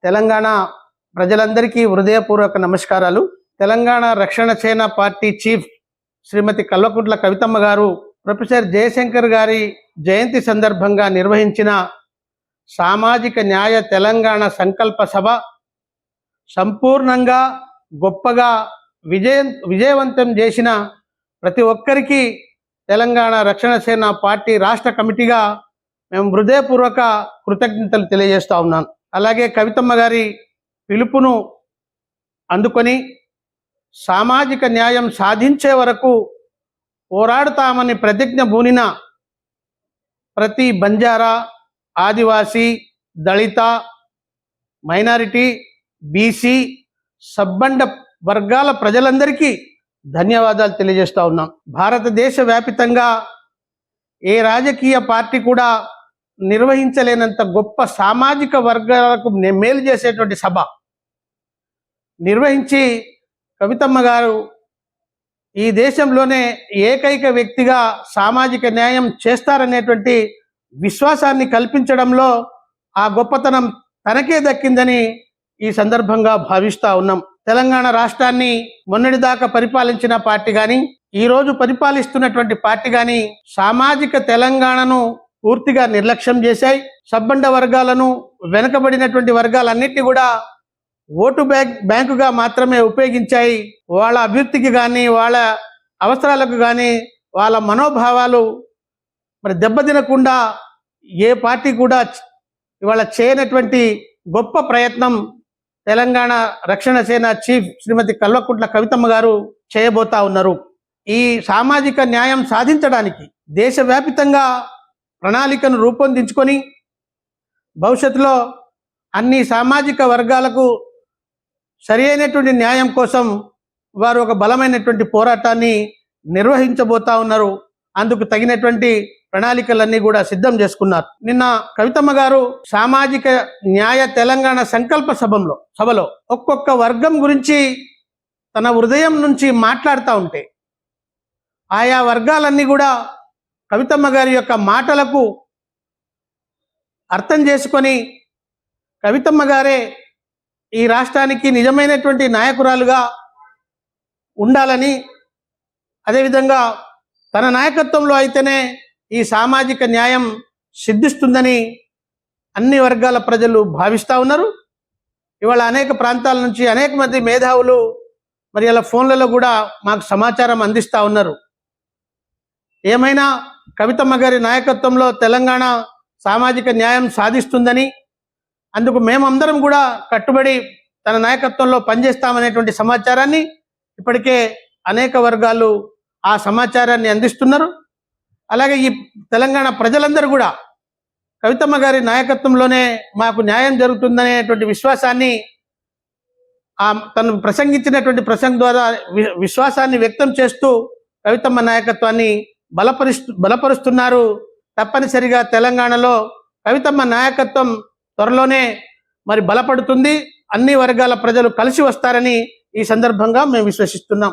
తెలంగాణ ప్రజలందరికీ హృదయపూర్వక నమస్కారాలు. తెలంగాణ రక్షణ సేన పార్టీ చీఫ్ శ్రీమతి కల్వకుంట్ల కవితమ్మ గారు ప్రొఫెసర్ జయశంకర్ గారి జయంతి సందర్భంగా నిర్వహించిన సామాజిక న్యాయ తెలంగాణ సంకల్ప సభ సంపూర్ణంగా గొప్పగా విజయవంతం చేసిన ప్రతి ఒక్కరికి తెలంగాణ రక్షణ సేన పార్టీ రాష్ట్ర కమిటీగా మేము హృదయపూర్వక కృతజ్ఞతలు తెలియజేస్తూ ఉన్నాను. అలాగే కవితమ్మ గారి పిలుపును అందుకొని సామాజిక న్యాయం సాధించే వరకు పోరాడుతామని ప్రతిజ్ఞ బూనిన ప్రతి బంజారా, ఆదివాసీ, దళిత, మైనారిటీ, బీసీ, సబ్బండ వర్గాల ప్రజలందరికీ ధన్యవాదాలు తెలియజేస్తూ ఉన్నాం. భారతదేశ వ్యాపితంగా ఏ రాజకీయ పార్టీ కూడా నిర్వహించలేనంత గొప్ప సామాజిక వర్గాలకు మేలు చేసేటువంటి సభ నిర్వహించి కవితమ్మ గారు ఈ దేశంలోనే ఏకైక వ్యక్తిగా సామాజిక న్యాయం చేస్తారనేటువంటి విశ్వాసాన్ని కల్పించడంలో ఆ గొప్పతనం తనకే దక్కిందని ఈ సందర్భంగా భావిస్తూ ఉన్నాం. తెలంగాణ రాష్ట్రాన్ని మొన్నటిదాకా పరిపాలించిన పార్టీ కానీ ఈరోజు పరిపాలిస్తున్నటువంటి పార్టీ కానీ సామాజిక తెలంగాణను పూర్తిగా నిర్లక్ష్యం చేశాయి. సబ్బండ వర్గాలను, వెనుకబడినటువంటి వర్గాలన్నిటినీ కూడా ఓటు బ్యాంకుగా మాత్రమే ఉపయోగించాయి. వాళ్ళ అభివృద్ధికి కానీ, వాళ్ళ అవసరాలకు కానీ, వాళ్ళ మనోభావాలు దెబ్బతినకుండా ఏ పార్టీ కూడా ఇవాళ చేయనటువంటి గొప్ప ప్రయత్నం తెలంగాణ రక్షణ సేన చీఫ్ శ్రీమతి కల్వకుంట్ల కవితమ్మ గారు చేయబోతా ఉన్నారు. ఈ సామాజిక న్యాయం సాధించడానికి దేశవ్యాపితంగా ప్రణాళికను రూపొందించుకొని భవిష్యత్తులో అన్ని సామాజిక వర్గాలకు సరి అయినటువంటి న్యాయం కోసం వారు ఒక బలమైనటువంటి పోరాటాన్ని నిర్వహించబోతా ఉన్నారు. అందుకు తగినటువంటి ప్రణాళికలన్నీ కూడా సిద్ధం చేసుకున్నారు. నిన్న కవితమ్మ గారు సామాజిక న్యాయ తెలంగాణ సంకల్ప సభలో ఒక్కొక్క వర్గం గురించి తన హృదయం నుంచి మాట్లాడుతూ ఉంటే ఆయా వర్గాలన్నీ కూడా కవితమ్మ గారి యొక్క మాటలకు అర్థం చేసుకొని కవితమ్మ గారే ఈ రాష్ట్రానికి నిజమైనటువంటి నాయకురాలుగా ఉండాలని, అదేవిధంగా తన నాయకత్వంలో అయితేనే ఈ సామాజిక న్యాయం సిద్ధిస్తుందని అన్ని వర్గాల ప్రజలు భావిస్తూ ఉన్నారు. ఇవాళ అనేక ప్రాంతాల నుంచి అనేక మంది మేధావులు ఇలా ఫోన్లలో కూడా మాకు సమాచారం అందిస్తూ ఉన్నారు. ఏమైనా కవితమ్మ గారి నాయకత్వంలో తెలంగాణ సామాజిక న్యాయం సాధిస్తుందని, అందుకు మేమందరం కూడా కట్టుబడి తన నాయకత్వంలో పనిచేస్తామనేటువంటి సమాచారాన్ని ఇప్పటికే అనేక వర్గాలు ఆ సమాచారాన్ని అందిస్తున్నారు. అలాగే ఈ తెలంగాణ ప్రజలందరూ కూడా కవితమ్మ గారి నాయకత్వంలోనే మాకు న్యాయం జరుగుతుందనేటువంటి విశ్వాసాన్ని తను ప్రసంగించినటువంటి ప్రసంగం ద్వారా విశ్వాసాన్ని వ్యక్తం చేస్తూ కవితమ్మ నాయకత్వాన్ని బలపరుస్తున్నారు. తప్పనిసరిగా తెలంగాణలో కవితమ్మ నాయకత్వం త్వరలోనే బలపడుతుంది. అన్ని వర్గాల ప్రజలు కలిసి వస్తారని ఈ సందర్భంగా మేము విశ్వసిస్తున్నాం.